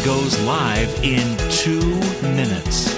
goes live in 2 minutes.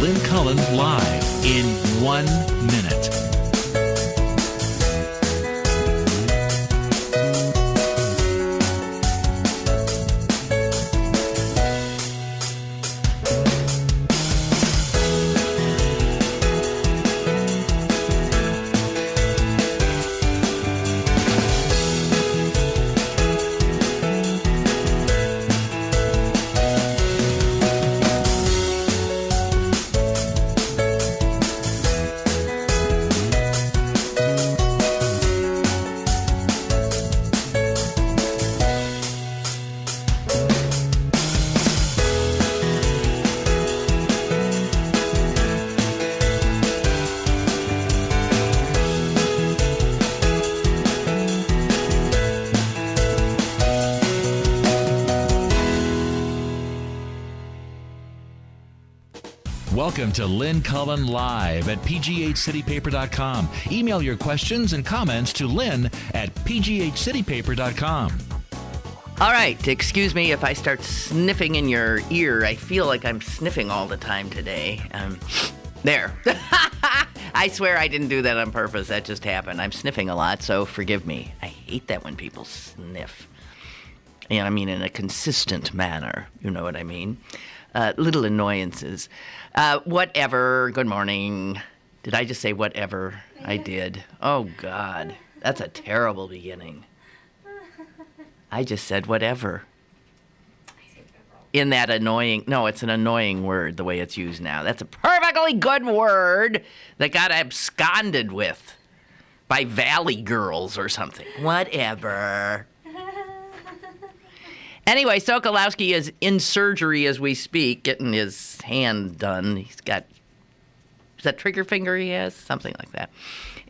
Lynn Cullen live in 1 minute. Welcome to Lynn Cullen Live at pghcitypaper.com. Email your questions and comments to Lynn at pghcitypaper.com. All right, excuse me if I start sniffing in your ear. I feel like I'm sniffing all the time today. There. I swear I didn't do that on purpose. That just happened. I'm sniffing a lot, so forgive me. I hate that when people sniff. And I mean in a consistent manner. You know what I mean? Little annoyances. Whatever. Good morning. Did I just say whatever? I did. Oh, God. That's a terrible beginning. I just said whatever. In that annoying... No, it's an annoying word, the way it's used now. That's a perfectly good word that got absconded with by Valley Girls or something. Whatever. Anyway, Sokolowski is in surgery as we speak, getting his hand done. He's got, is that trigger finger he has? Something like that.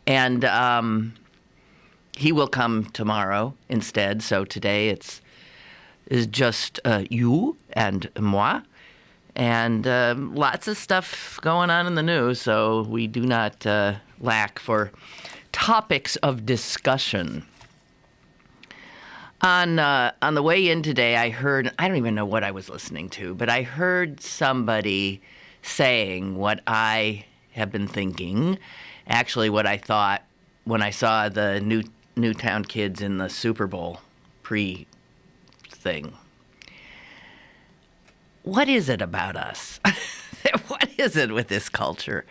And he will come tomorrow instead. So today it's just you and moi. And lots of stuff going on in the news, so we do not lack for topics of discussion. On the way in today, I heard, I don't even know what I was listening to, but I heard somebody saying what I have been thinking, actually what I thought when I saw the Newtown kids in the Super Bowl pre-thing. What is it about us? What is it with this culture?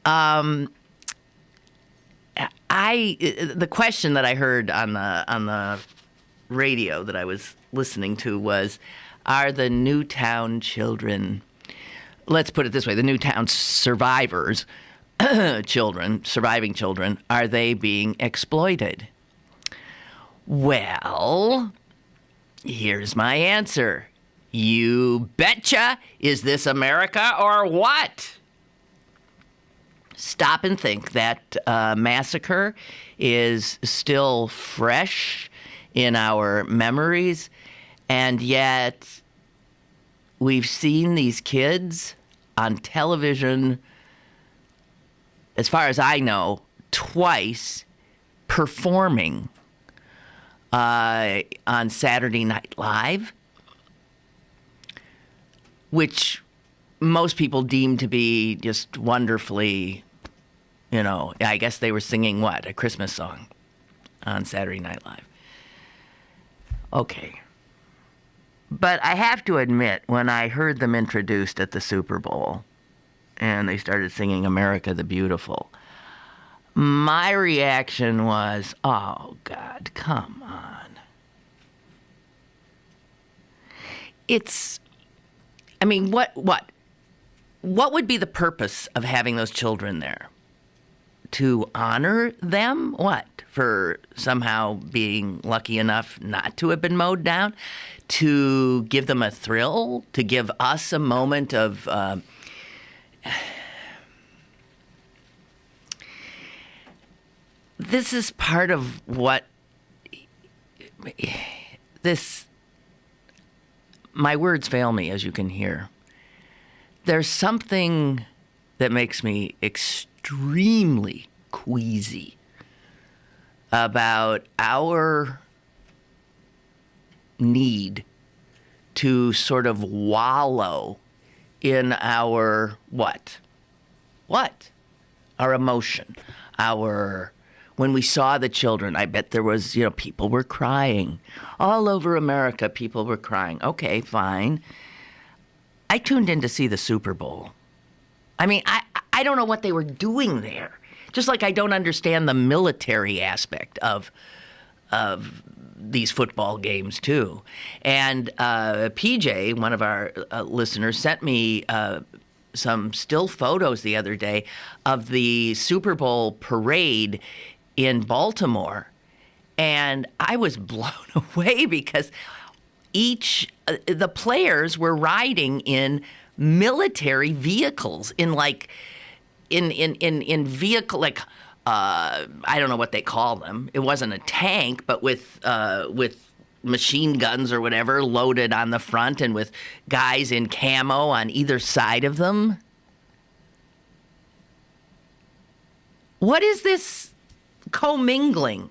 The question that I heard on the radio that I was listening to was, are the Newtown children, let's put it this way, the Newtown survivors, surviving children, are they being exploited? Well, here's my answer. You betcha. Is this America or what? Stop and think. That massacre is still fresh in our memories, and yet we've seen these kids on television, as far as I know, twice performing on Saturday Night Live, which most people deem to be just wonderfully, you know, I guess they were singing what? A Christmas song on Saturday Night Live. Okay. But I have to admit, when I heard them introduced at the Super Bowl, and they started singing America the Beautiful. My reaction was, oh, God, come on. What would be the purpose of having those children there? To honor them? What? For somehow being lucky enough not to have been mowed down? To give them a thrill? To give us a moment of... This is part of what... My words fail me, as you can hear. There's something that makes me extremely queasy about our need to sort of wallow in our what? Our emotion. When we saw the children, I bet there was, people were crying. All over America, people were crying. Okay, fine. I tuned in to see the Super Bowl. I mean, I don't know what they were doing there. Just like I don't understand the military aspect of these football games, too. And PJ, one of our listeners, sent me some still photos the other day of the Super Bowl parade in Baltimore. And I was blown away because the players were riding in military vehicles, in vehicle, like, I don't know what they call them. It wasn't a tank, but with machine guns or whatever loaded on the front and with guys in camo on either side of them. What is this commingling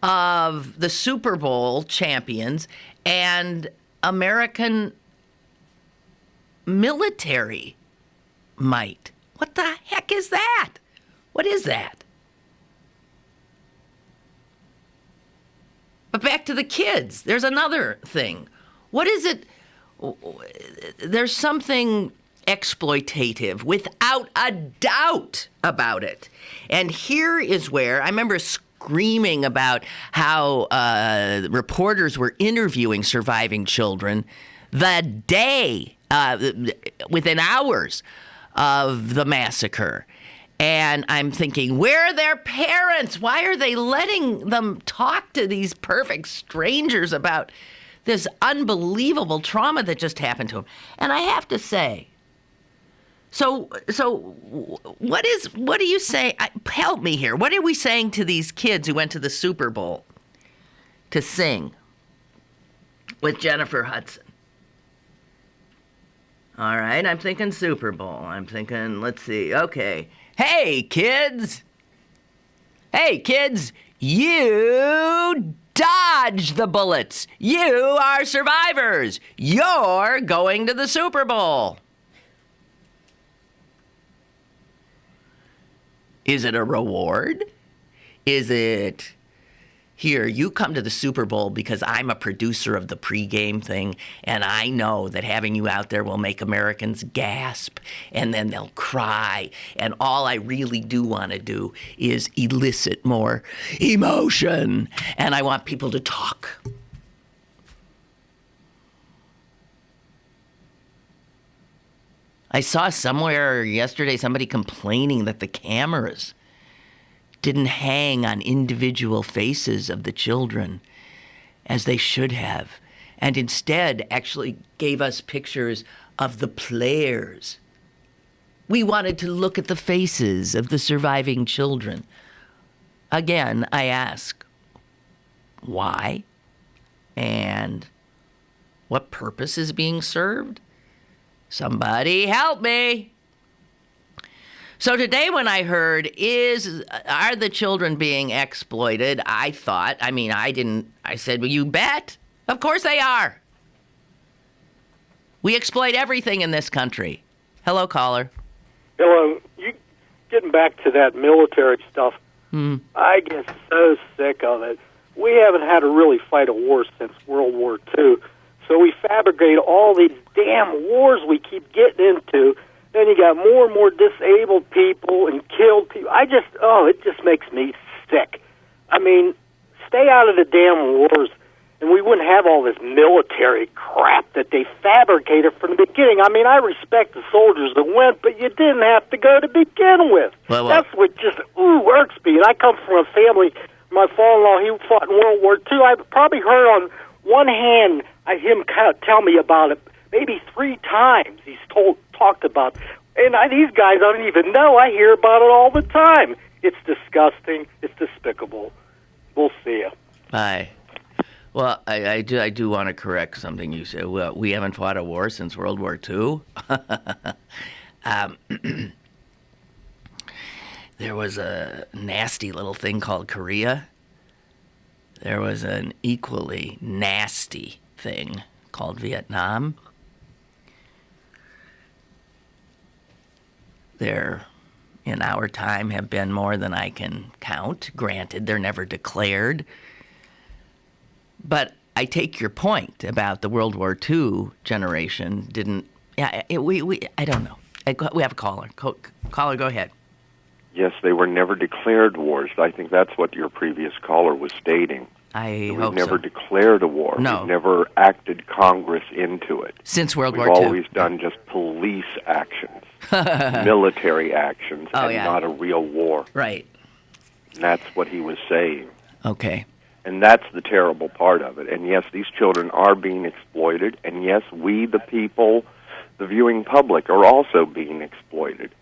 of the Super Bowl champions and American military might? What the heck is that? What is that? But back to the kids. There's another thing. What is it? There's something exploitative, without a doubt about it. And here is where I remember screaming about how reporters were interviewing surviving children the day, within hours of the massacre. And I'm thinking, where are their parents? Why are they letting them talk to these perfect strangers about this unbelievable trauma that just happened to them? And I have to say, so what do you say? Help me here. What are we saying to these kids who went to the Super Bowl to sing with Jennifer Hudson? All right, I'm thinking Super Bowl. I'm thinking, let's see, okay. Hey, kids, you dodged the bullets. You are survivors. You're going to the Super Bowl. Is it a reward? Is it, here, you come to the Super Bowl because I'm a producer of the pregame thing, and I know that having you out there will make Americans gasp, and then they'll cry, and all I really do want to do is elicit more emotion, and I want people to talk. I saw somewhere yesterday somebody complaining that the cameras didn't hang on individual faces of the children as they should have, and instead actually gave us pictures of the players. We wanted to look at the faces of the surviving children. Again, I ask, why? And what purpose is being served? Somebody help me. So today when I heard, are the children being exploited? I said, well, you bet. Of course they are. We exploit everything in this country. Hello, caller. Hello. Getting back to that military stuff, I get so sick of it. We haven't had to really fight a war since World War II. So we fabricate all these damn wars we keep getting into, then you got more and more disabled people and killed people. It just makes me sick. I mean, stay out of the damn wars, and we wouldn't have all this military crap that they fabricated from the beginning. I mean, I respect the soldiers that went, but you didn't have to go to begin with. Well. That's what just, irks me. And I come from a family, my father-in-law, he fought in World War II. I've probably heard on one hand him kind of tell me about it maybe 3 times. He's talked about it. And these guys I don't even know. I hear about it all the time. It's disgusting. It's despicable. We'll see you. Bye. Well, I do want to correct something you said. Well, we haven't fought a war since World War II. There was a nasty little thing called Korea. There was an equally nasty thing called Vietnam. There, in our time, have been more than I can count. Granted, they're never declared. But I take your point about the World War II generation didn't. Yeah, I don't know. We have a caller. Caller, go ahead. Yes, they were never declared wars. I think that's what your previous caller was stating. I We've hope never so. declared a war. No. We've never acted Congress into it. Since World We've War II. always done just police actions, military actions, and not a real war. Right. And that's what he was saying. Okay. And that's the terrible part of it. And yes, these children are being exploited. And yes, we, the people, the viewing public, are also being exploited.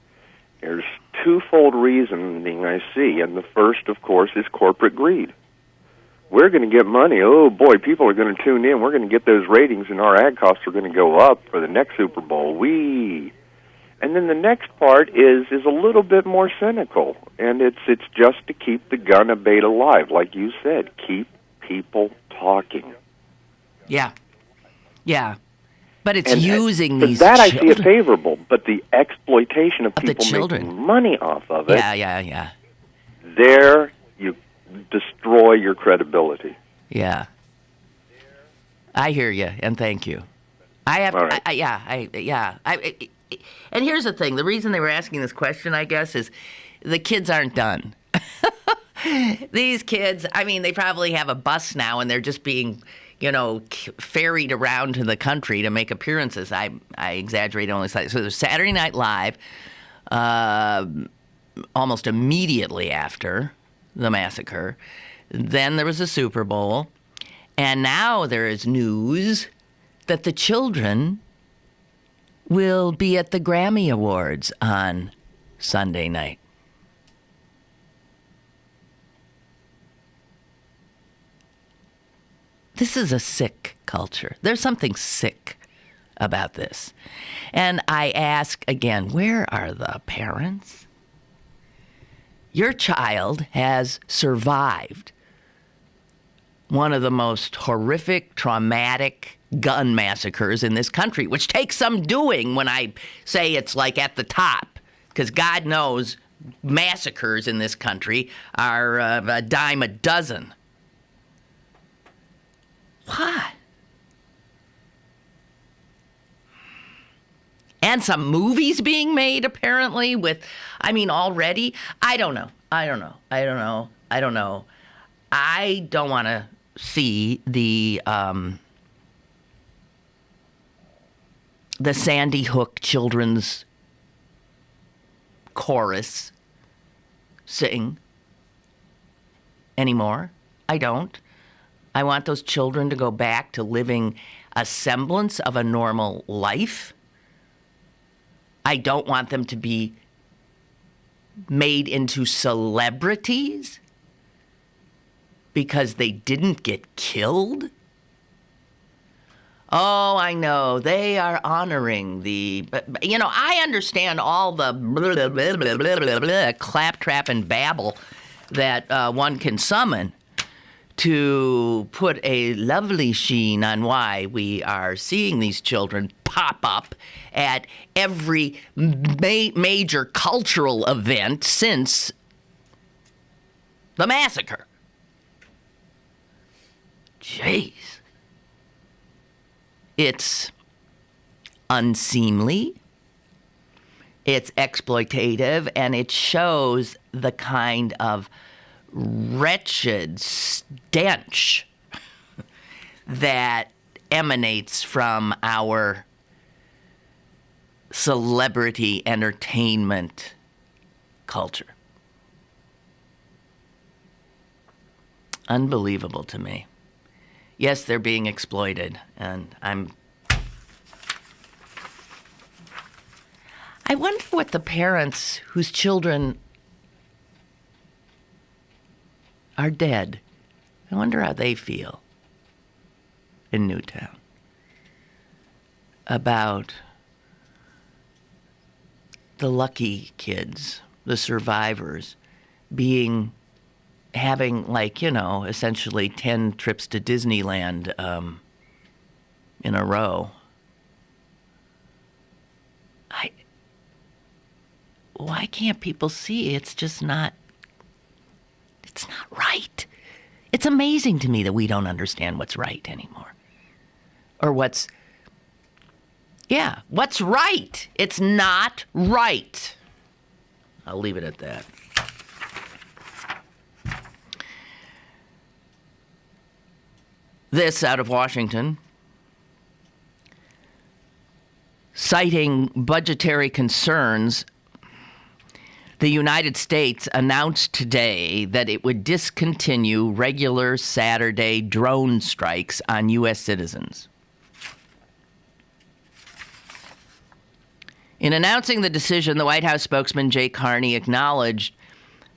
There's twofold reasoning I see. And the first, of course, is corporate greed. We're going to get money. Oh, boy, people are going to tune in. We're going to get those ratings, and our ad costs are going to go up for the next Super Bowl. And then the next part is a little bit more cynical, and it's just to keep the gun debate alive. Like you said, keep people talking. Yeah. But it's using these that children. I see it favorable, but the exploitation of people children. making money off of it, Yeah. there you destroy your credibility. Yeah. I hear you, and thank you. I have. All right. And here's the thing: the reason they were asking this question, I guess, is the kids aren't done. These kids, I mean, they probably have a bus now, and they're just being, ferried around to the country to make appearances. I exaggerate only slightly. So there's Saturday Night Live, almost immediately after the massacre. Then there was the Super Bowl, and now there is news that the children will be at the Grammy Awards on Sunday night. This is a sick culture. There's something sick about this. And I ask again, where are the parents? Your child has survived one of the most horrific, traumatic gun massacres in this country, which takes some doing when I say it's like at the top, because God knows massacres in this country are a dime a dozen. What? And some movies being made, apparently, already. I don't know. I don't want to see the Sandy Hook Children's Chorus sing anymore. I don't. I want those children to go back to living a semblance of a normal life. I don't want them to be made into celebrities because they didn't get killed. Oh, I know. They are honoring I understand all the claptrap and babble that one can summon to put a lovely sheen on why we are seeing these children pop up at every major cultural event since the massacre. Jeez. It's unseemly. It's exploitative, and it shows the kind of wretched stench that emanates from our celebrity entertainment culture. Unbelievable to me. Yes, they're being exploited, and I wonder what the parents whose children are dead, I wonder how they feel in Newtown about the lucky kids, the survivors, having essentially 10 trips to Disneyland in a row. Why can't people see? It's not right. It's amazing to me that we don't understand what's right anymore. Or what's right. It's not right. I'll leave it at that. This out of Washington. Citing budgetary concerns, the United States announced today that it would discontinue regular Saturday drone strikes on U.S. citizens. In announcing the decision, the White House spokesman Jay Carney acknowledged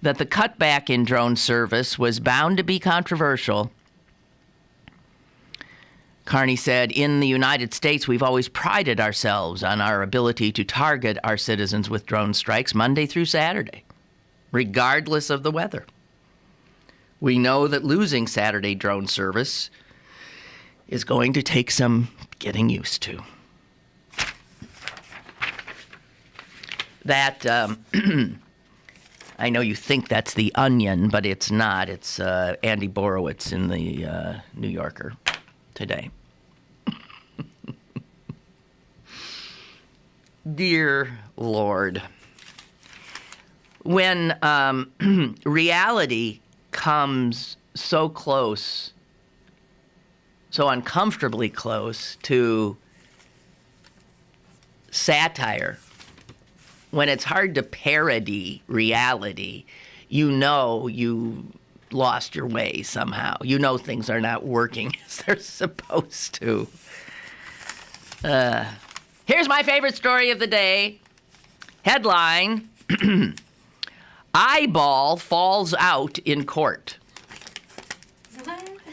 that the cutback in drone service was bound to be controversial. Carney said, "In the United States, we've always prided ourselves on our ability to target our citizens with drone strikes Monday through Saturday, regardless of the weather. We know that losing Saturday drone service is going to take some getting used to." That, I know you think that's The Onion, but it's not. It's Andy Borowitz in the New Yorker today. Dear Lord, when reality comes so close, so uncomfortably close to satire, when it's hard to parody reality, you know you lost your way somehow. You know things are not working as they're supposed to. Here's my favorite story of the day. Headline, eyeball falls out in court.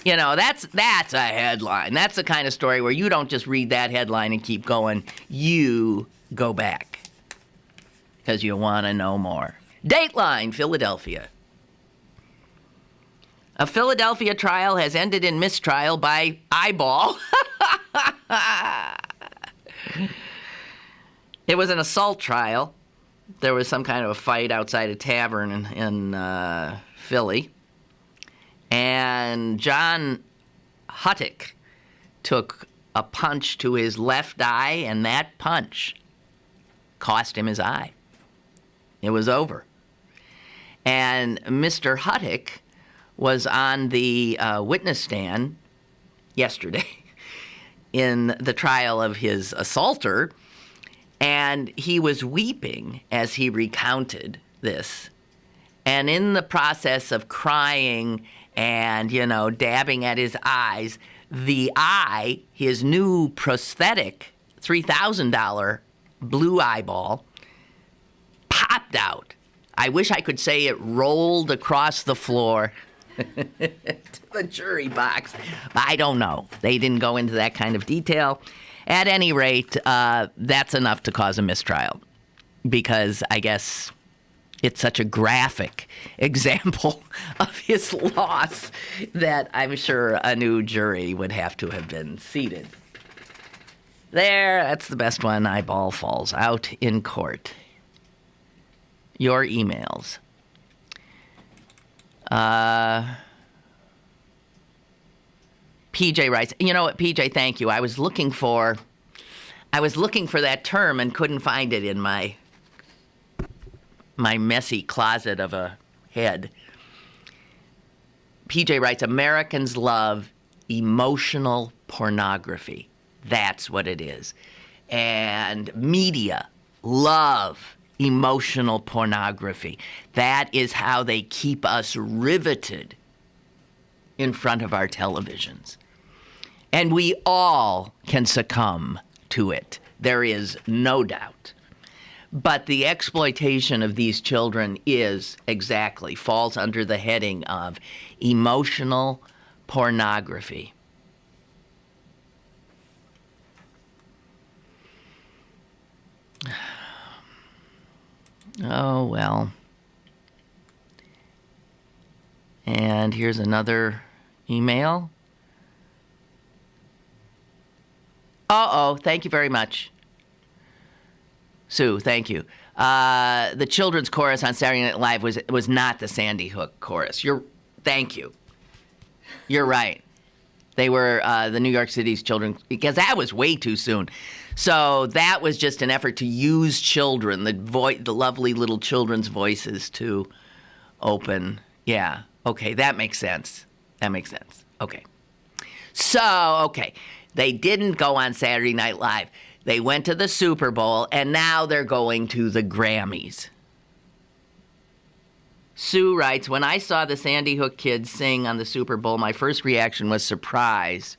You know, that's a headline. That's the kind of story where you don't just read that headline and keep going. You go back because you want to know more. Dateline, Philadelphia. A Philadelphia trial has ended in mistrial by eyeball. It was an assault trial. There was some kind of a fight outside a tavern in Philly. And John Huttick took a punch to his left eye, and that punch cost him his eye. It was over. And Mr. Huttick was on the witness stand yesterday in the trial of his assaulter, and he was weeping as he recounted this. And in the process of crying and, dabbing at his eyes, the eye, his new prosthetic $3,000 blue eyeball, popped out. I wish I could say it rolled across the floor to the jury box. I don't know. They didn't go into that kind of detail. At any rate, that's enough to cause a mistrial, because I guess it's such a graphic example of his loss that I'm sure a new jury would have to have been seated. There, that's the best one. Eyeball falls out in court. Your emails. PJ writes, you know what, PJ, thank you. I was looking for that term and couldn't find it in my my messy closet of a head. PJ writes, Americans love emotional pornography. That's what it is. And media love emotional pornography. That is how they keep us riveted in front of our televisions. And we all can succumb to it. There is no doubt. But the exploitation of these children falls under the heading of emotional pornography. Oh, well. And here's another email. Thank you very much. Sue, thank you. The children's chorus on Saturday Night Live was not the Sandy Hook chorus. Thank you. You're right. They were the New York City's children, because that was way too soon. So that was just an effort to use children, the lovely little children's voices to open. Yeah. Okay, that makes sense. Okay. So, they didn't go on Saturday Night Live. They went to the Super Bowl, and now they're going to the Grammys. Sue writes, when I saw the Sandy Hook kids sing on the Super Bowl, my first reaction was surprise.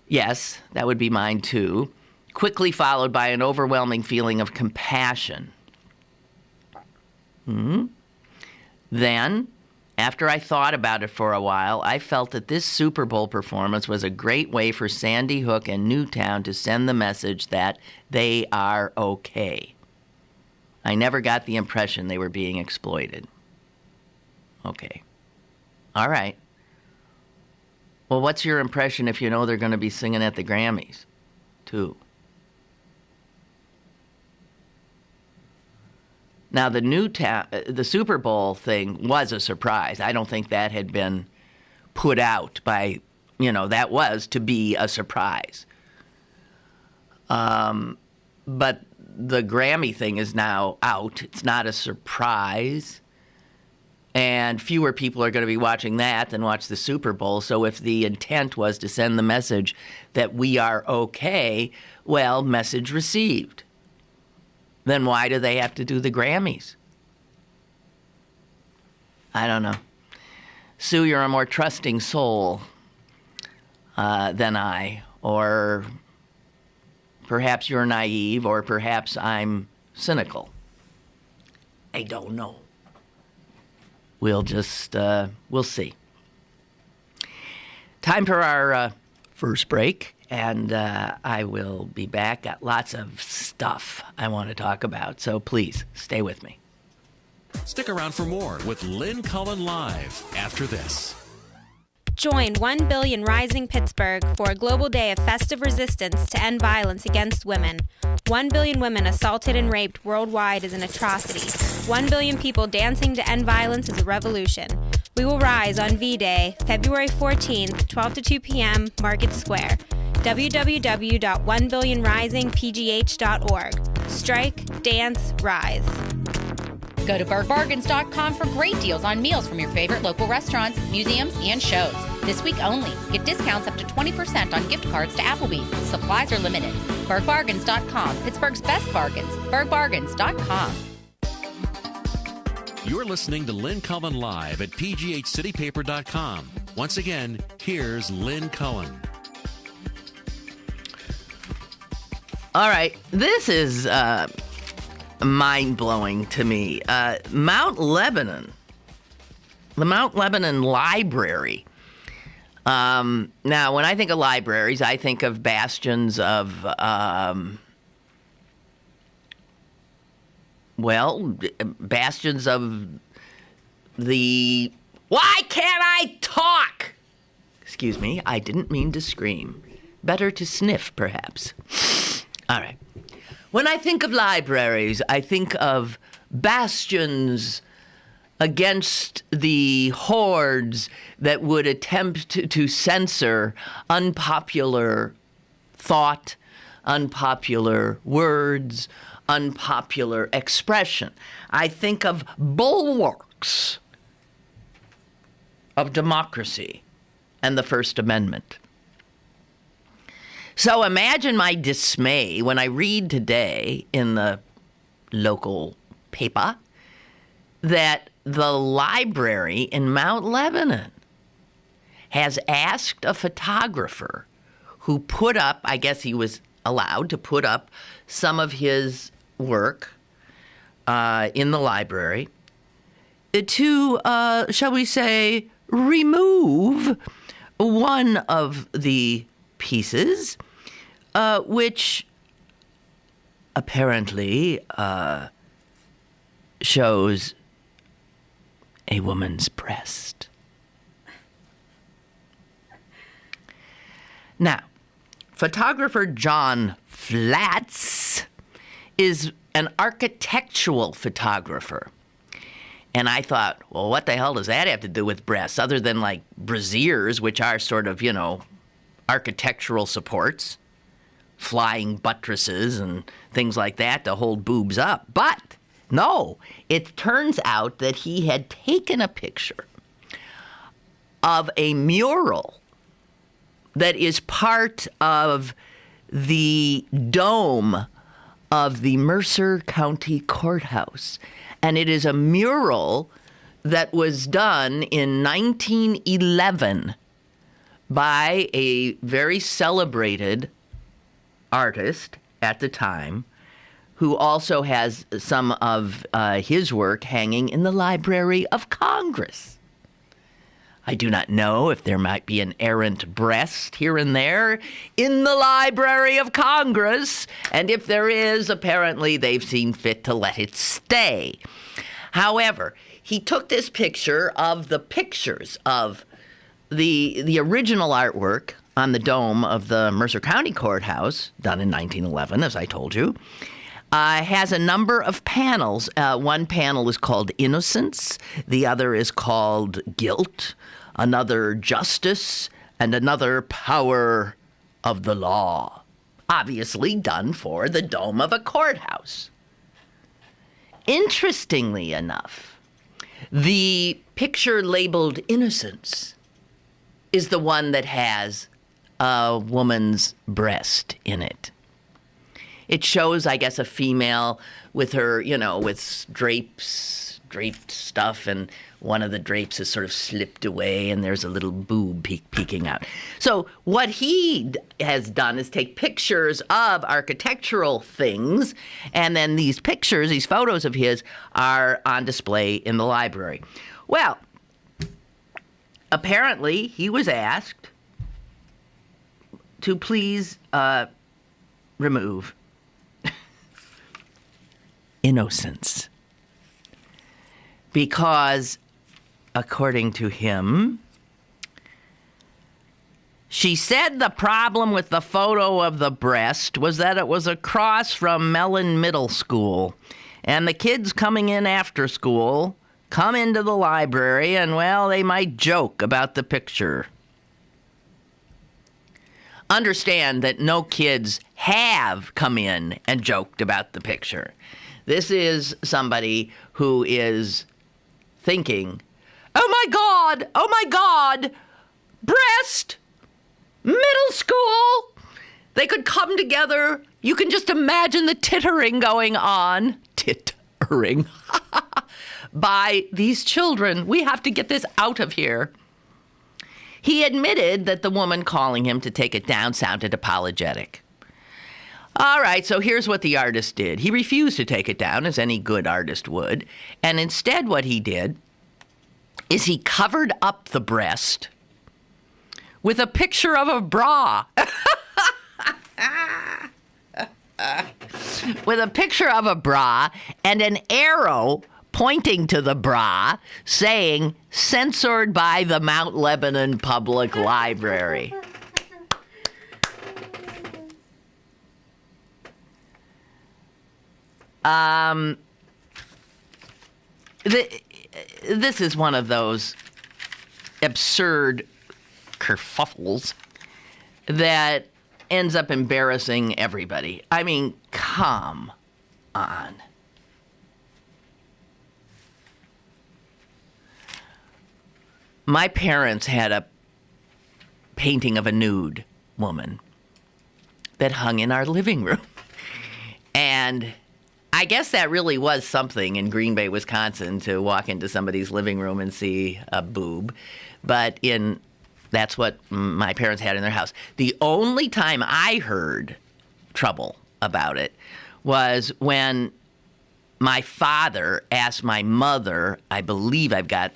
Yes, that would be mine too. Quickly followed by an overwhelming feeling of compassion. Then, after I thought about it for a while, I felt that this Super Bowl performance was a great way for Sandy Hook and Newtown to send the message that they are okay. I never got the impression they were being exploited. Okay. All right. Well, what's your impression if you know they're going to be singing at the Grammys, too? Now, the Super Bowl thing was a surprise. I don't think that had been put out by, that was to be a surprise. But the Grammy thing is now out. It's not a surprise. And fewer people are going to be watching that than watch the Super Bowl. So if the intent was to send the message that we are okay, well, message received. Then why do they have to do the Grammys? I don't know. Sue, you're a more trusting soul than I. Or perhaps you're naive, or perhaps I'm cynical. I don't know. We'll see. Time for our first break. And I will be back. Got lots of stuff I want to talk about, so please stay with me. Stick around for more with Lynn Cullen Live after this. Join 1 Billion Rising Pittsburgh for a global day of festive resistance to end violence against women. 1 billion women assaulted and raped worldwide is an atrocity. 1 billion people dancing to end violence is a revolution. We will rise on V-Day, February 14th, 12 to 2 p.m., Market Square. www.onebillionrisingpgh.org. Strike, dance, rise. Go to birdbargains.com for great deals on meals from your favorite local restaurants, museums, and shows. This week only, get discounts up to 20% on gift cards to Applebee's. Supplies are limited. birdbargains.com, Pittsburgh's best bargains. birdbargains.com. You're listening to Lynn Cullen Live at pghcitypaper.com. Once again, here's Lynn Cullen. All right, this is mind-blowing to me. Mount Lebanon, the Mount Lebanon Library. Now, when I think of libraries, I think of bastions of, bastions of the... Why can't I talk? Excuse me, I didn't mean to scream. Better to sniff, perhaps. All right. When I think of libraries, I think of bastions against the hordes that would attempt to censor unpopular thought, unpopular words, unpopular expression. I think of bulwarks of democracy and the First Amendment. So imagine my dismay when I read today in the local paper that the library in Mount Lebanon has asked a photographer who put up, I guess he was allowed to put up some of his work in the library, to, shall we say, remove one of the pieces, which apparently shows a woman's breast. Now, photographer John Flatz is an architectural photographer. And I thought, well, what the hell does that have to do with breasts, other than like brassieres, which are sort of, architectural supports, flying buttresses and things like that to hold boobs up. But no, it turns out that he had taken a picture of a mural that is part of the dome of the Mercer County Courthouse. And it is a mural that was done in 1911 by a very celebrated artist at the time, who also has some of his work hanging in the Library of Congress. I do not know if there might be an errant breast here and there in the Library of Congress, and if there is, apparently they've seen fit to let it stay. However, he took this picture of the pictures of the original artwork on the dome of the Mercer County Courthouse, done in 1911, as I told you. Has a number of panels. One panel is called Innocence, the other is called Guilt, another Justice, and another Power of the Law. Obviously done for the dome of a courthouse. Interestingly enough, the picture labeled Innocence is the one that has a woman's breast in it. It shows, I guess, a female with her, with draped stuff, and one of the drapes is sort of slipped away, and there's a little boob peeking out. So what he has done is take pictures of architectural things, and then these pictures, these photos of his, are on display in the library. Well, apparently he was asked to please remove Innocence, because, according to him, she said the problem with the photo of the breast was that it was across from Mellon Middle School, and the kids coming in after school come into the library and, well, they might joke about the picture. Understand that no kids have come in and joked about the picture. This is somebody who is thinking, oh my God, breast, middle school, they could come together. You can just imagine the tittering going on, by these children. We have to get this out of here. He admitted that the woman calling him to take it down sounded apologetic. All right, so here's what the artist did. He refused to take it down, as any good artist would. And instead what he did is he covered up the breast with a picture of a bra. With a picture of a bra and an arrow pointing to the bra saying, censored by the Mount Lebanon Public Library. This is one of those absurd kerfuffles that ends up embarrassing everybody. I mean, come on. My parents had a painting of a nude woman that hung in our living room. And I guess that really was something in Green Bay, Wisconsin, to walk into somebody's living room and see a boob. But that's what my parents had in their house. The only time I heard trouble about it was when my father asked my mother, I believe I've got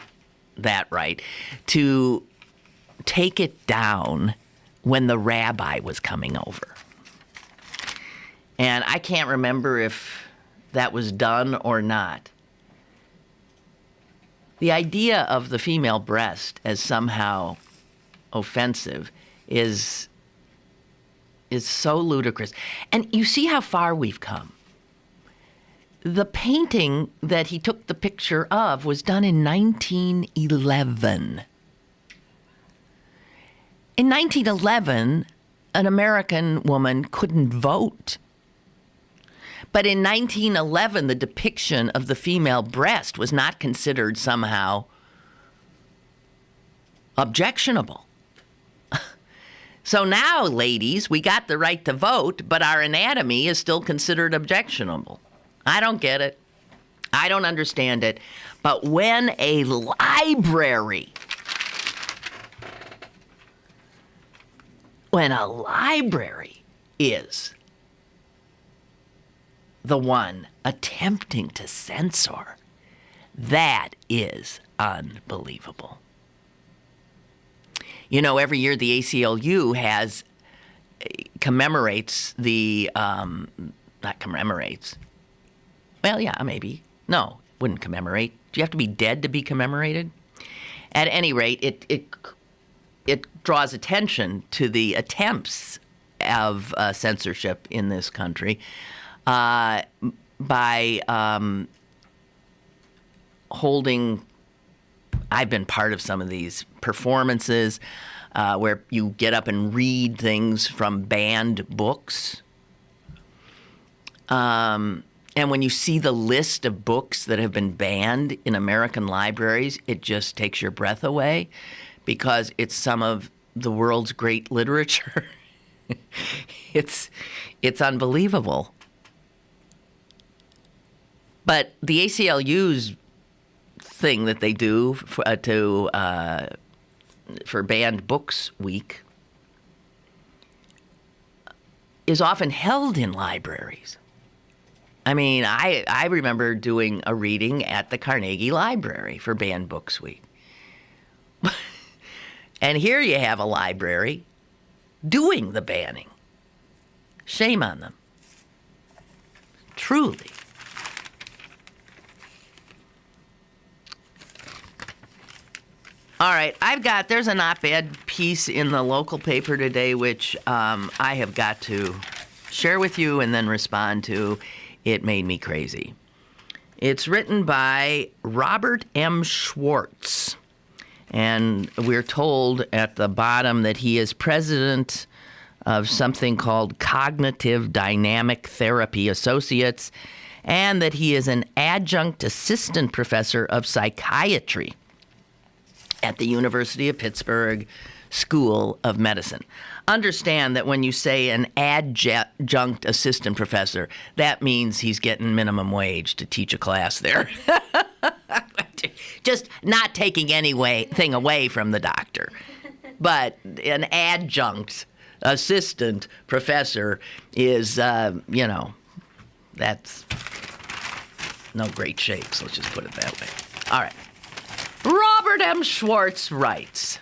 that right, to take it down when the rabbi was coming over. And I can't remember if that was done or not. The idea of the female breast as somehow offensive is so ludicrous. And you see how far we've come. The painting that he took the picture of was done in 1911. In 1911, an American woman couldn't vote. But in 1911, the depiction of the female breast was not considered somehow objectionable. So now, ladies, we got the right to vote, but our anatomy is still considered objectionable. I don't get it. I don't understand it. But when a library is the one attempting to censor, that is unbelievable. You know, every year the ACLU commemorates the, not commemorates. Well, yeah, maybe. No, wouldn't commemorate. Do you have to be dead to be commemorated? At any rate, it draws attention to the attempts of censorship in this country by holding. I've been part of some of these performances where you get up and read things from banned books. And when you see the list of books that have been banned in American libraries, it just takes your breath away because it's some of the world's great literature. It's unbelievable. But the ACLU's thing that they do for Banned Books Week is often held in libraries. I mean, I remember doing a reading at the Carnegie Library for Banned Books Week. And here you have a library doing the banning. Shame on them. Truly. All right, there's an op-ed piece in the local paper today which I have got to share with you and then respond to. It made me crazy. It's written by Robert M. Schwartz, and we're told at the bottom that he is president of something called Cognitive Dynamic Therapy Associates, and that he is an adjunct assistant professor of psychiatry at the University of Pittsburgh School of Medicine. Understand that when you say an adjunct assistant professor, that means he's getting minimum wage to teach a class there. Just not taking anything away from the doctor. But an adjunct assistant professor is, that's no great shakes. Let's just put it that way. All right. Robert M. Schwartz writes,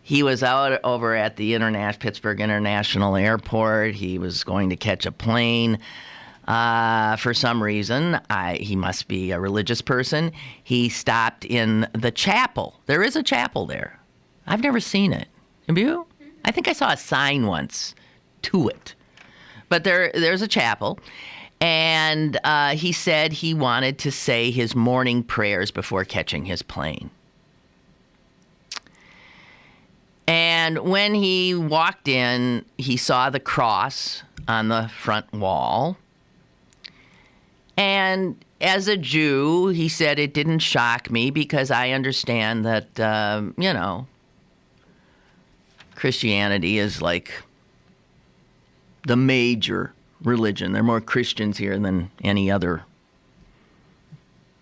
he was out over at the Pittsburgh International Airport. He was going to catch a plane. For some reason, he must be a religious person. He stopped in the chapel. There is a chapel there. I've never seen it. Have you? I think I saw a sign once to it. But there's a chapel, and he said he wanted to say his morning prayers before catching his plane. And when he walked in, he saw the cross on the front wall. And as a Jew, he said, it didn't shock me because I understand that, Christianity is like the major religion. There are more Christians here than any other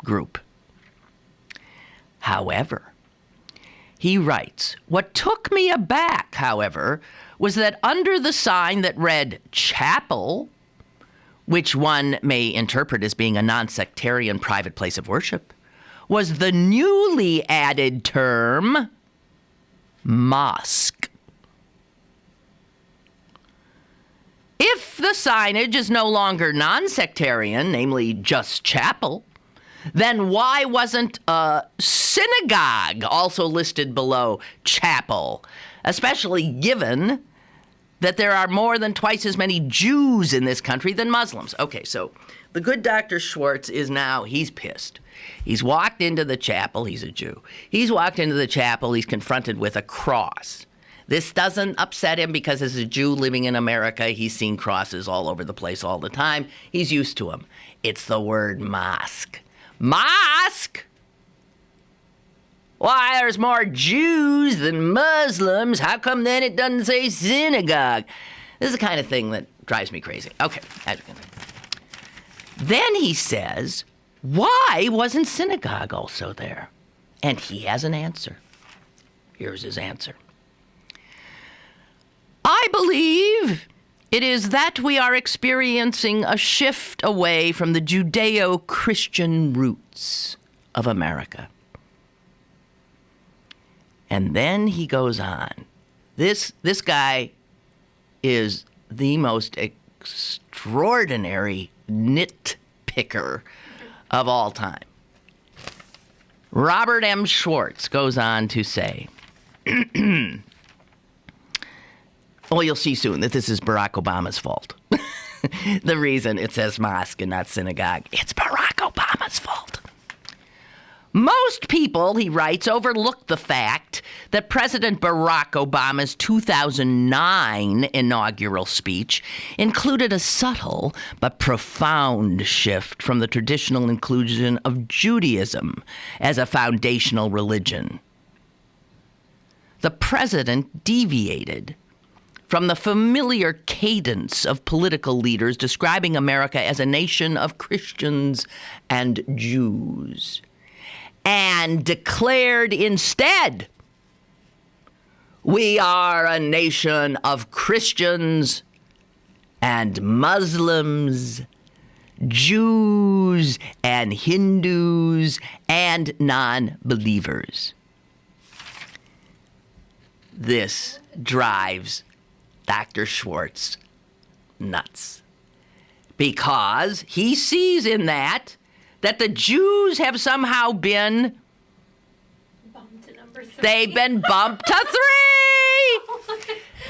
group. However, he writes, what took me aback, however, was that under the sign that read chapel, which one may interpret as being a non-sectarian private place of worship, was the newly added term mosque. If the signage is no longer non-sectarian, namely just chapel, then why wasn't a synagogue also listed below chapel, especially given that there are more than twice as many Jews in this country than Muslims? Okay, so the good Dr. Schwartz is now, he's pissed. He's walked into the chapel, he's a Jew. He's walked into the chapel, he's confronted with a cross. This doesn't upset him because as a Jew living in America, he's seen crosses all over the place all the time. He's used to them. It's the word mosque. Mosque? Why, there's more Jews than Muslims. How come then it doesn't say synagogue? This is the kind of thing that drives me crazy. Okay. Then he says, why wasn't synagogue also there? And he has an answer. Here's his answer. I believe it is that we are experiencing a shift away from the Judeo-Christian roots of America. And then he goes on. This guy is the most extraordinary nitpicker of all time. Robert M. Schwartz goes on to say, well, you'll see soon that this is Barack Obama's fault. The reason it says mosque and not synagogue, it's Barack Obama's fault. Most people, he writes, overlook the fact that President Barack Obama's 2009 inaugural speech included a subtle but profound shift from the traditional inclusion of Judaism as a foundational religion. The president deviated from the familiar cadence of political leaders describing America as a nation of Christians and Jews, and declared instead, we are a nation of Christians and Muslims, Jews and Hindus and non-believers. This drives Dr. Schwartz nuts, because he sees in that the Jews have somehow been bumped to number 3. They've been bumped to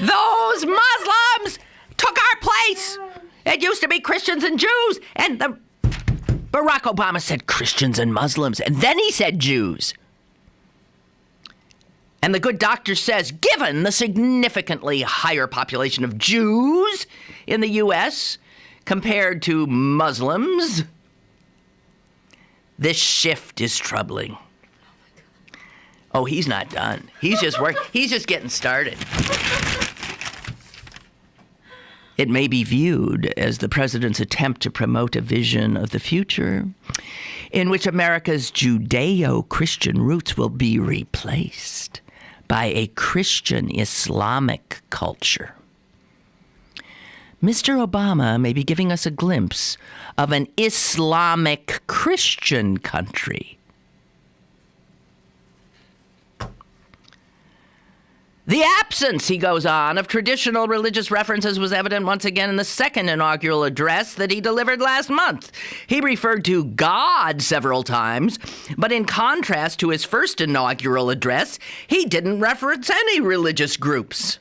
3. Those Muslims took our place. It used to be Christians and Jews, and Barack Obama said Christians and Muslims, and then he said Jews. And the good doctor says, given the significantly higher population of Jews in the U.S. compared to Muslims, this shift is troubling. Oh, he's not done. He's just getting started. It may be viewed as the president's attempt to promote a vision of the future in which America's Judeo-Christian roots will be replaced by a Christian Islamic culture. Mr. Obama may be giving us a glimpse of an Islamic Christian country. The absence, he goes on, of traditional religious references was evident once again in the second inaugural address that he delivered last month. He referred to God several times, but in contrast to his first inaugural address, he didn't reference any religious groups.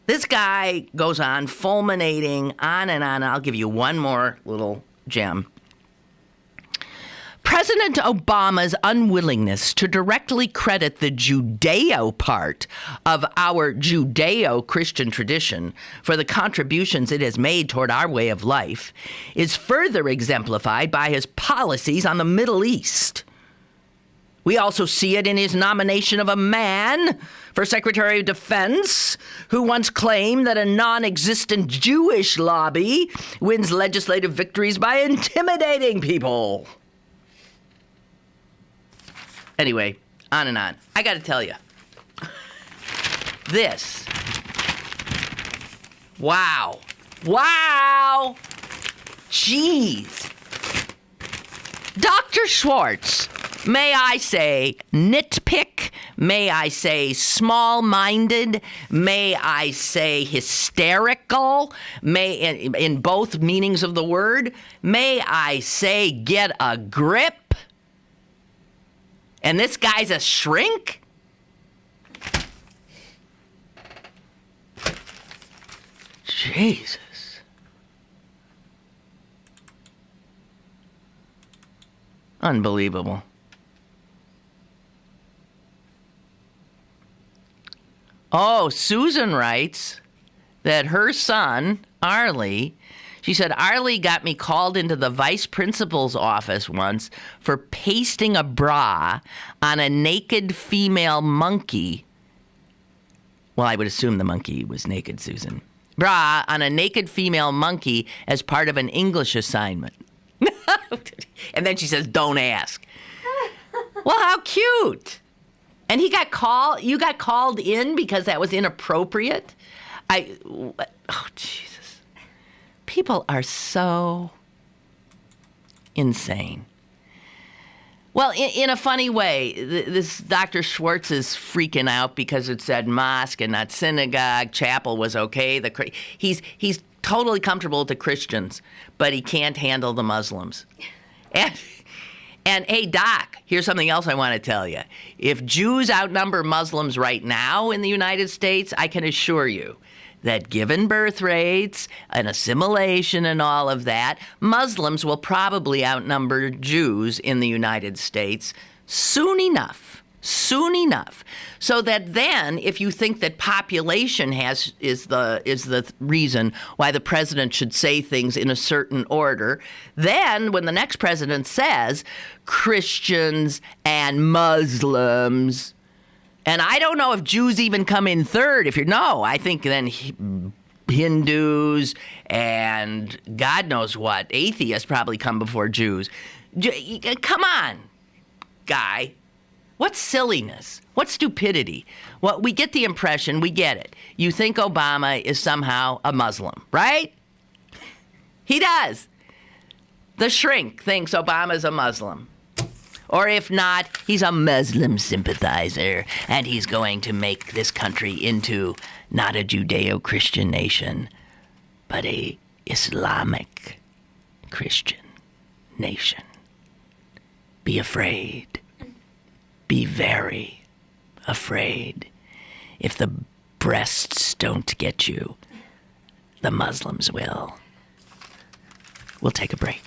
This guy goes on, fulminating on and on. I'll give you one more little gem. President Obama's unwillingness to directly credit the Judeo part of our Judeo-Christian tradition for the contributions it has made toward our way of life is further exemplified by his policies on the Middle East. We also see it in his nomination of a man for Secretary of Defense who once claimed that a non-existent Jewish lobby wins legislative victories by intimidating people. Anyway, on and on. I got to tell you, this. Wow. Jeez. Dr. Schwartz, may I say nitpick? May I say small-minded? May I say hysterical? In both meanings of the word? May I say get a grip? And this guy's a shrink? Jesus. Unbelievable. Oh, Susan writes that her son, Arlie, she said, Arlie got me called into the vice principal's office once for pasting a bra on a naked female monkey. Well, I would assume the monkey was naked, Susan. Bra on a naked female monkey as part of an English assignment. And then she says, don't ask. Well, how cute. And you got called in because that was inappropriate? Oh, Jesus. People are so insane. Well, in a funny way, this Dr. Schwartz is freaking out because it said mosque and not synagogue. Chapel was okay. He's totally comfortable with the Christians, but he can't handle the Muslims. And hey, Doc, here's something else I want to tell you. If Jews outnumber Muslims right now in the United States, I can assure you that given birth rates and assimilation and all of that, Muslims will probably outnumber Jews in the United States soon enough. So that then, if you think that population is the reason why the president should say things in a certain order, then when the next president says Christians and Muslims, and I don't know if Jews even come in third. I think then Hindus and God knows what, atheists probably come before Jews. Come on, guy. What silliness? What stupidity? Well, we get the impression, we get it. You think Obama is somehow a Muslim, right? He does. The shrink thinks Obama's a Muslim. Or if not, he's a Muslim sympathizer, and he's going to make this country into not a Judeo-Christian nation, but a Islamic Christian nation. Be afraid. Be very afraid. If the breasts don't get you, the Muslims will. We'll take a break.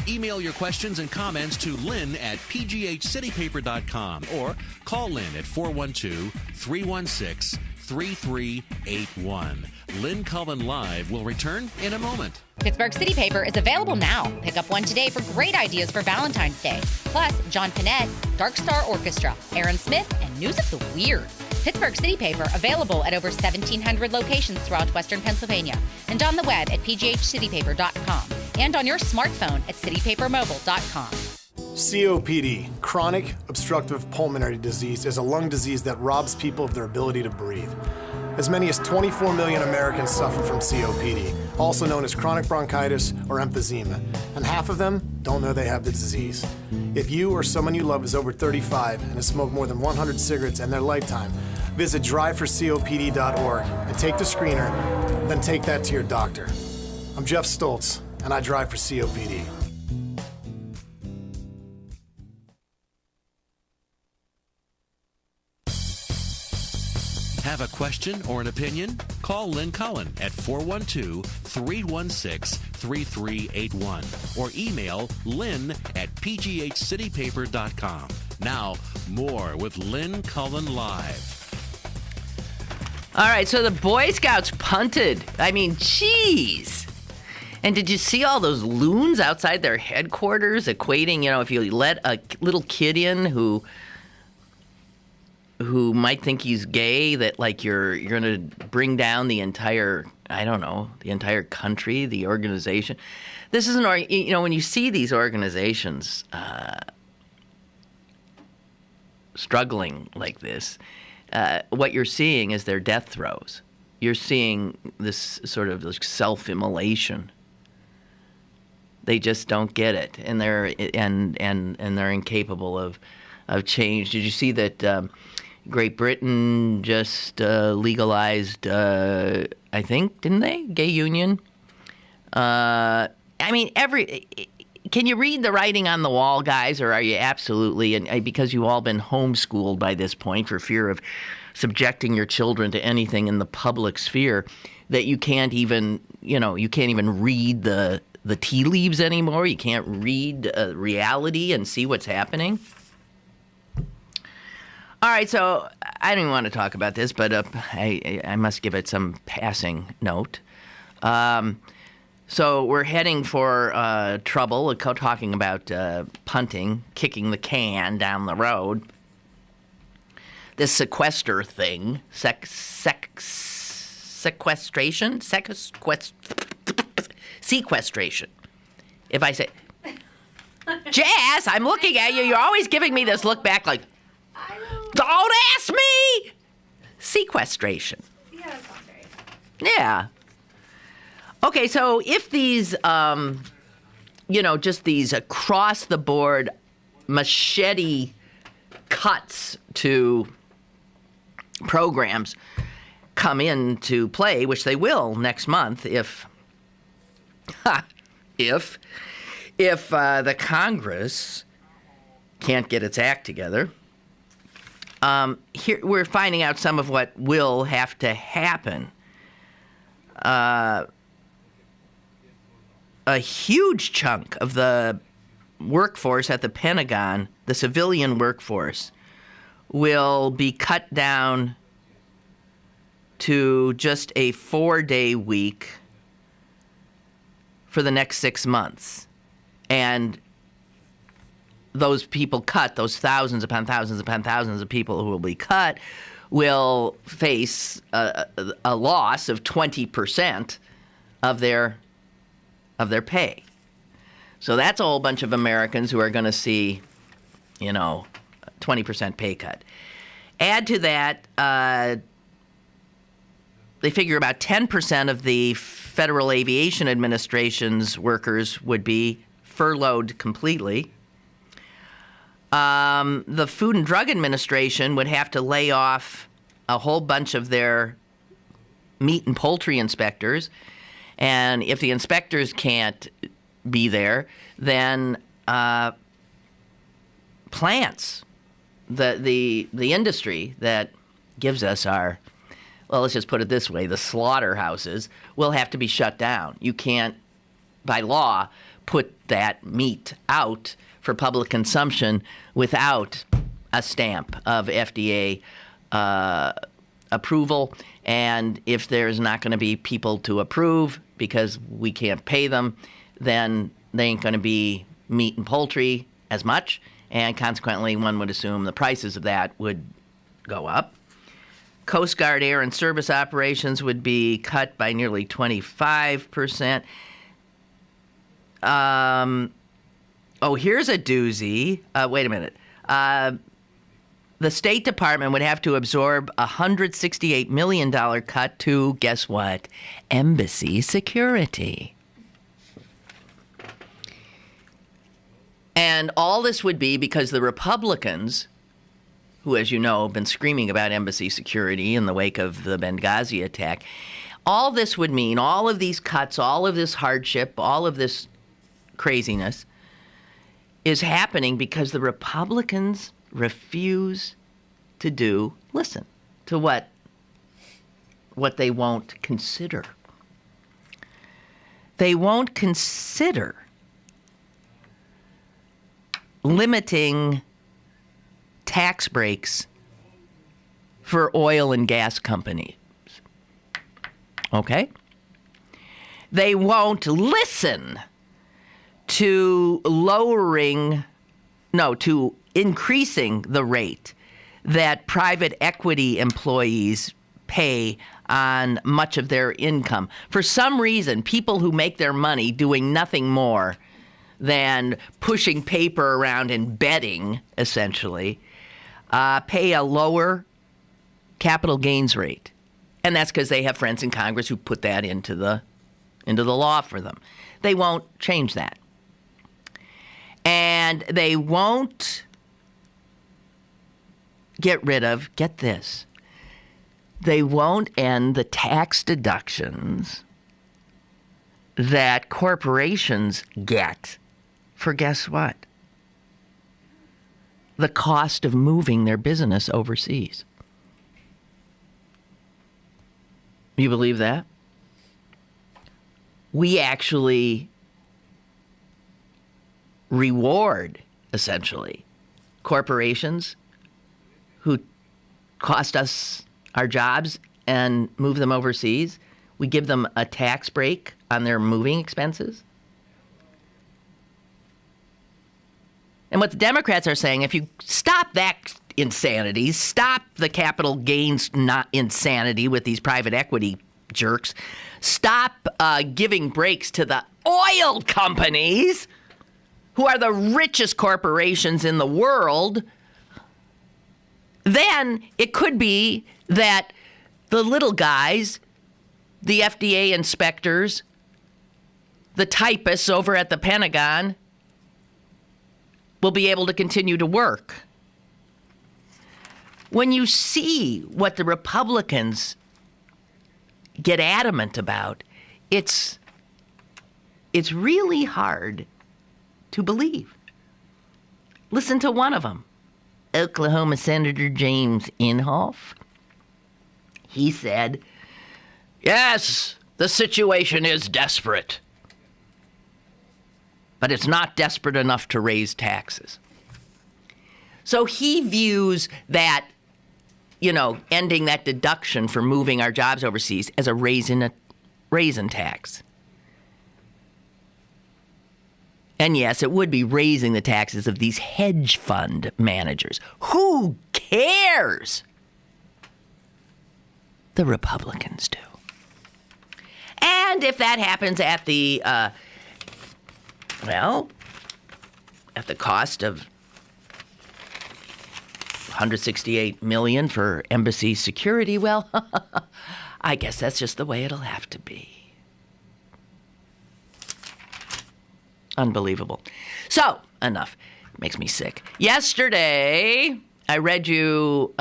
Email your questions and comments to Lynn at pghcitypaper.com or call Lynn at 412-316-3381. Lynn Cullen Live will return in a moment. Pittsburgh City Paper is available now. Pick up one today for great ideas for Valentine's Day. Plus, John Panette, Dark Star Orchestra, Aaron Smith, and News of the Weird. Pittsburgh City Paper available at over 1,700 locations throughout Western Pennsylvania and on the web at pghcitypaper.com and on your smartphone at citypapermobile.com. COPD, chronic obstructive pulmonary disease, is a lung disease that robs people of their ability to breathe. As many as 24 million Americans suffer from COPD, also known as chronic bronchitis or emphysema, and half of them don't know they have the disease. If you or someone you love is over 35 and has smoked more than 100 cigarettes in their lifetime, visit driveforcopd.org and take the screener, then take that to your doctor. I'm Jeff Stoltz, and I drive for COPD. Have a question or an opinion? Call Lynn Cullen at 412-316-3381 or email lynn at pghcitypaper.com. Now, more with Lynn Cullen Live. All right, so the Boy Scouts punted. I mean, jeez. And did you see all those loons outside their headquarters equating, if you let a little kid in who might think he's gay, that like you're going to bring down the entire, the entire country, the organization. This is when you see these organizations struggling like this, what you're seeing is their death throes. You're seeing this sort of self-immolation. They just don't get it, and they're incapable of change. Did you see that Great Britain just legalized? I think, didn't they? Gay union. Can you read the writing on the wall, guys, or are you absolutely, and because you've all been homeschooled by this point for fear of subjecting your children to anything in the public sphere, that you can't even read the tea leaves anymore? You can't read reality and see what's happening? All right, so I don't even want to talk about this, but I must give it some passing note. So we're heading for trouble, talking about punting, kicking the can down the road. This sequester thing, sequestration? Sequestration. If I say, Jazz, I'm looking at you. You're always giving me this look back like, don't ask me! Sequestration. Yeah, that sounds right. Yeah. Okay, so if these, just these across-the-board machete cuts to programs come into play, which they will next month if the Congress can't get its act together. Here we're finding out some of what will have to happen. A huge chunk of the workforce at the Pentagon, the civilian workforce, will be cut down to just a 4-day week for the next 6 months. And those people cut, those thousands upon thousands upon thousands of people who will be cut, will face a loss of 20% of their pay. So that's a whole bunch of Americans who are going to see, 20% pay cut. Add to that, they figure about 10% of the Federal Aviation Administration's workers would be furloughed completely. The Food and Drug Administration would have to lay off a whole bunch of their meat and poultry inspectors. And if the inspectors can't be there, then plants, the industry that gives us our, let's just put it this way, the slaughterhouses will have to be shut down. You can't, by law, put that meat out for public consumption without a stamp of FDA approval. And if there's not going to be people to approve because we can't pay them, then they ain't going to be meat and poultry as much. And consequently, one would assume the prices of that would go up. Coast Guard air and service operations would be cut by nearly 25%. Here's a doozy. Wait a minute. The State Department would have to absorb a $168 million cut to, guess what? Embassy security. And all this would be because the Republicans, who, as you know, have been screaming about embassy security in the wake of the Benghazi attack, all this would mean, all of these cuts, all of this hardship, all of this craziness is happening because the Republicans refuse to listen to what what they won't consider. They won't consider limiting tax breaks for oil and gas companies. Okay? They won't listen to increasing the rate that private equity employees pay on much of their income. For some reason, people who make their money doing nothing more than pushing paper around and betting, essentially, pay a lower capital gains rate. And that's because they have friends in Congress who put that into the law for them. They won't change that. And they won't get rid of, get this, they won't end the tax deductions that corporations get for, guess what? The cost of moving their business overseas. You believe that? We actually reward, essentially, corporations who cost us our jobs and move them overseas. We give them a tax break on their moving expenses. And what the Democrats are saying, if you stop that insanity, stop the capital gains not insanity with these private equity jerks, stop giving breaks to the oil companies, who are the richest corporations in the world, then it could be that the little guys, the FDA inspectors, the typists over at the Pentagon will be able to continue to work. When you see what the Republicans get adamant about, it's really hard to believe. Listen to one of them, Oklahoma Senator James Inhofe. He said, yes, the situation is desperate, but it's not desperate enough to raise taxes. So he views that, ending that deduction for moving our jobs overseas as a raise in tax. And yes, it would be raising the taxes of these hedge fund managers. Who cares? The Republicans do. And if that happens at the, at the cost of $168 million for embassy security, well, I guess that's just the way it'll have to be. Unbelievable. So, enough. It makes me sick. Yesterday, I read you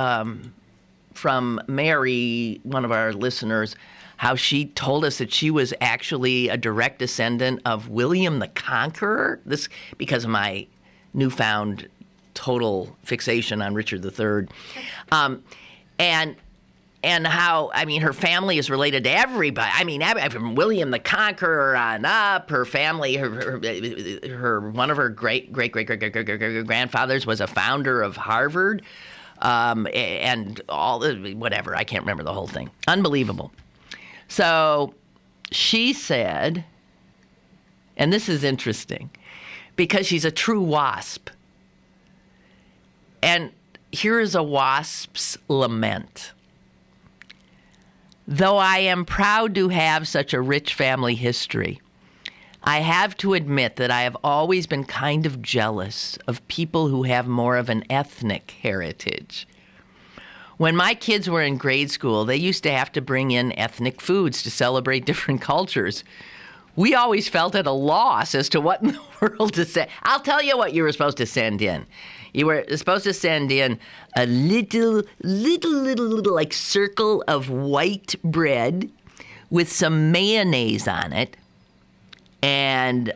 from Mary, one of our listeners, how she told us that she was actually a direct descendant of William the Conqueror. This because of my newfound total fixation on Richard III. And how, her family is related to everybody. From William the Conqueror on up, her family, her one of her great grandfathers was a founder of Harvard, and all whatever. I can't remember the whole thing. Unbelievable. So she said, and this is interesting, because she's a true wasp. And here is a wasp's lament. Though I am proud to have such a rich family history, I have to admit that I have always been kind of jealous of people who have more of an ethnic heritage. When my kids were in grade school, they used to have to bring in ethnic foods to celebrate different cultures. We always felt at a loss as to what in the world to say. I'll tell you what you were supposed to send in. You were supposed to send in a little like circle of white bread with some mayonnaise on it, and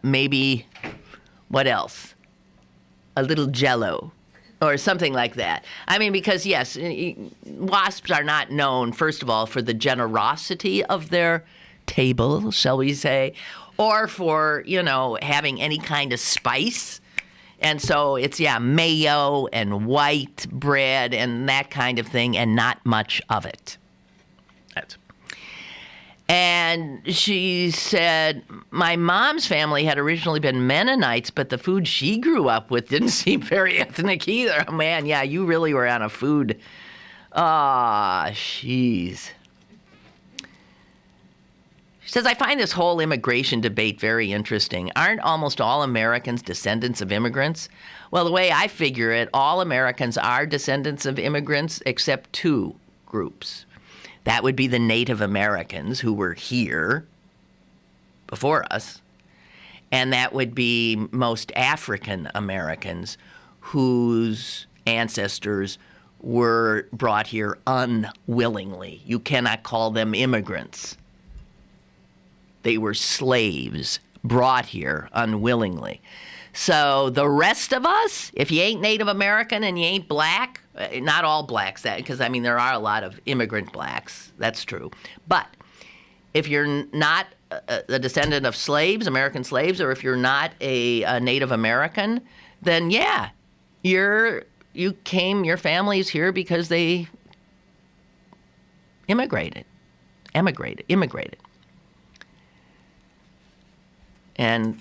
maybe, what else? A little Jell-O. or something like that. I mean, because, yes, wasps are not known, first of all, for the generosity of their table, shall we say, or for, having any kind of spice. And so it's, mayo and white bread and that kind of thing, and not much of it. And she said, my mom's family had originally been Mennonites, but the food she grew up with didn't seem very ethnic either. Oh, man, yeah, you really were on a food. Jeez. She says, I find this whole immigration debate very interesting. Aren't almost all Americans descendants of immigrants? Well, the way I figure it, all Americans are descendants of immigrants except two groups. That would be the Native Americans who were here before us, and that would be most African Americans whose ancestors were brought here unwillingly. You cannot call them immigrants. They were slaves brought here unwillingly. So the rest of us, if you ain't Native American and you ain't black, not all blacks, because, there are a lot of immigrant blacks. That's true. But if you're not a descendant of slaves, American slaves, or if you're not a Native American, then, your family's here because they immigrated. And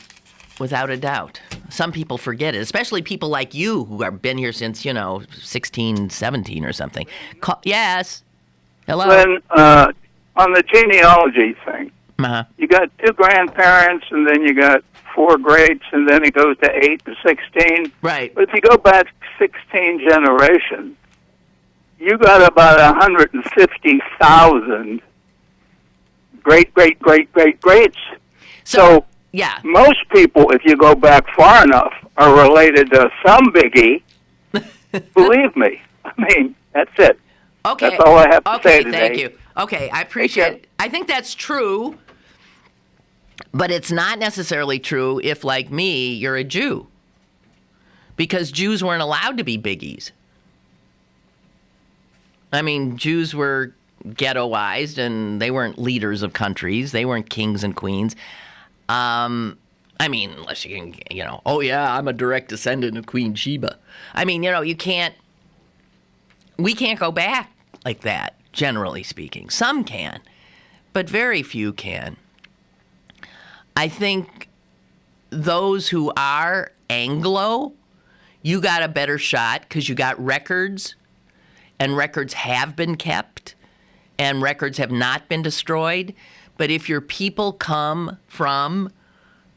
without a doubt. Some people forget it, especially people like you who have been here since, 16, 17 or something. Yes. Hello. Lynn, on the genealogy thing, you got 2 grandparents, and then you got 4 greats, and then it goes to 8 to 16. Right. But if you go back 16 generations, you got about 150,000 greats. So yeah. Most people, if you go back far enough, are related to some biggie. Believe me. That's it. Okay. That's all I have to say today. Thank you. Okay, I appreciate it. I think that's true, but it's not necessarily true if, like me, you're a Jew. Because Jews weren't allowed to be biggies. Jews were ghettoized, and they weren't leaders of countries. They weren't kings and queens. Unless you can, I'm a direct descendant of Queen Sheba. We can't go back like that, generally speaking. Some can, but very few can. I think those who are Anglo, you got a better shot because you got records, and records have been kept, and records have not been destroyed. But if your people come from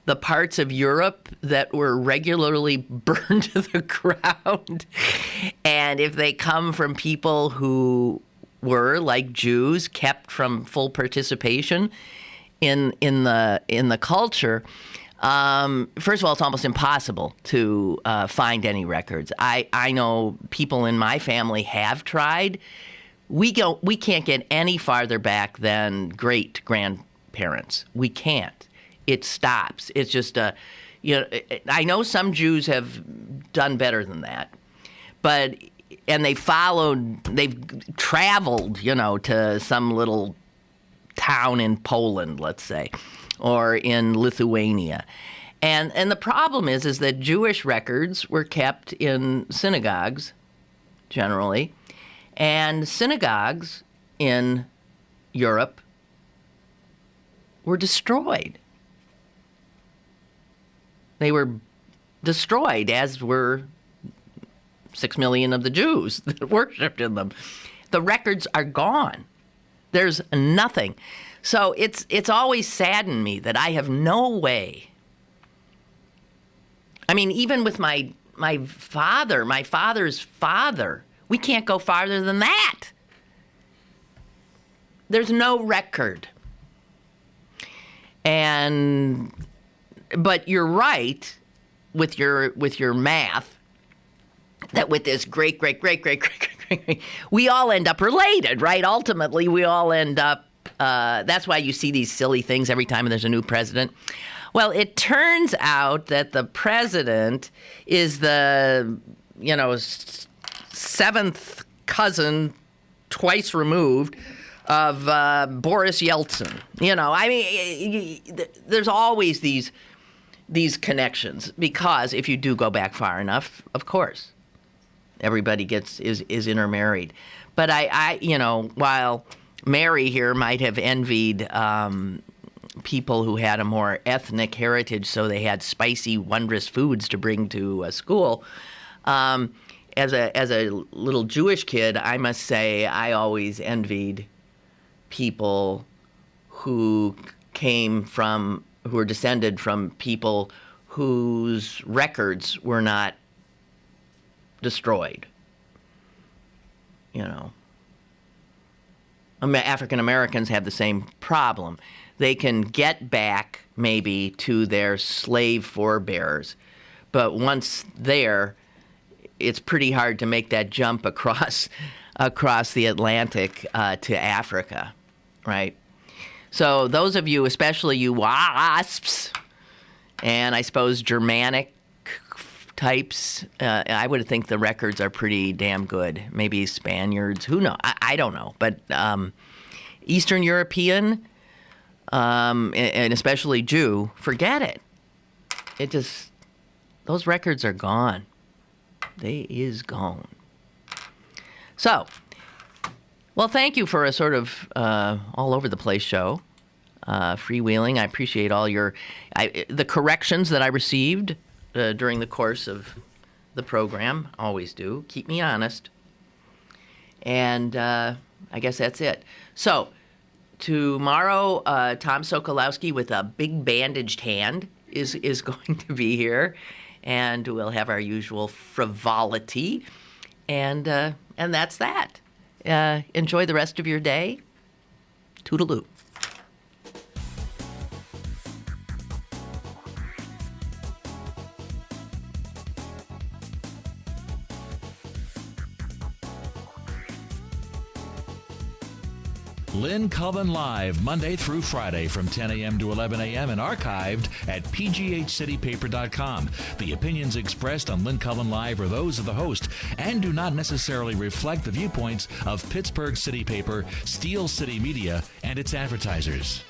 the parts of Europe that were regularly burned to the ground, and if they come from people who were, like Jews, kept from full participation in the culture, first of all, it's almost impossible to find any records. I know people in my family have tried. We can't get any farther back than great-grandparents. We can't. It stops. It's just I know some Jews have done better than that, and they've traveled, to some little town in Poland, let's say, or in Lithuania. And the problem is that Jewish records were kept in synagogues, generally, and synagogues in Europe were destroyed. They were destroyed, as were 6 million of the Jews that worshipped in them. The records are gone. There's nothing. So it's always saddened me that I have no way. Even with my father's father, we can't go farther than that. There's no record. But you're right with your math that with this great, we all end up related, right? Ultimately, we all end up, that's why you see these silly things every time there's a new president. Well, it turns out that the president is the seventh cousin, twice removed, of Boris Yeltsin. There's always these connections, because if you do go back far enough, of course, everybody is intermarried. But I while Mary here might have envied people who had a more ethnic heritage, so they had spicy, wondrous foods to bring to school. As a little Jewish kid, I must say I always envied people who were descended from people whose records were not destroyed. African Americans have the same problem. They can get back maybe to their slave forebears, but once there, it's pretty hard to make that jump across the Atlantic to Africa, right? So those of you, especially you wasps, and I suppose Germanic types, I would think the records are pretty damn good. Maybe Spaniards, who knows? I don't know. But Eastern European, and especially Jew, forget it. Those records are gone. They is gone. So, well, thank you for a sort of all over the place show. Freewheeling. I appreciate all the corrections that I received during the course of the program. Always do. Keep me honest. And I guess that's it. So, tomorrow, Tom Sokolowski with a big bandaged hand is going to be here. And we'll have our usual frivolity. And that's that. Enjoy the rest of your day. Toodaloo. Lynn Cullen Live, Monday through Friday from 10 a.m. to 11 a.m. and archived at pghcitypaper.com. The opinions expressed on Lynn Cullen Live are those of the host and do not necessarily reflect the viewpoints of Pittsburgh City Paper, Steel City Media, and its advertisers.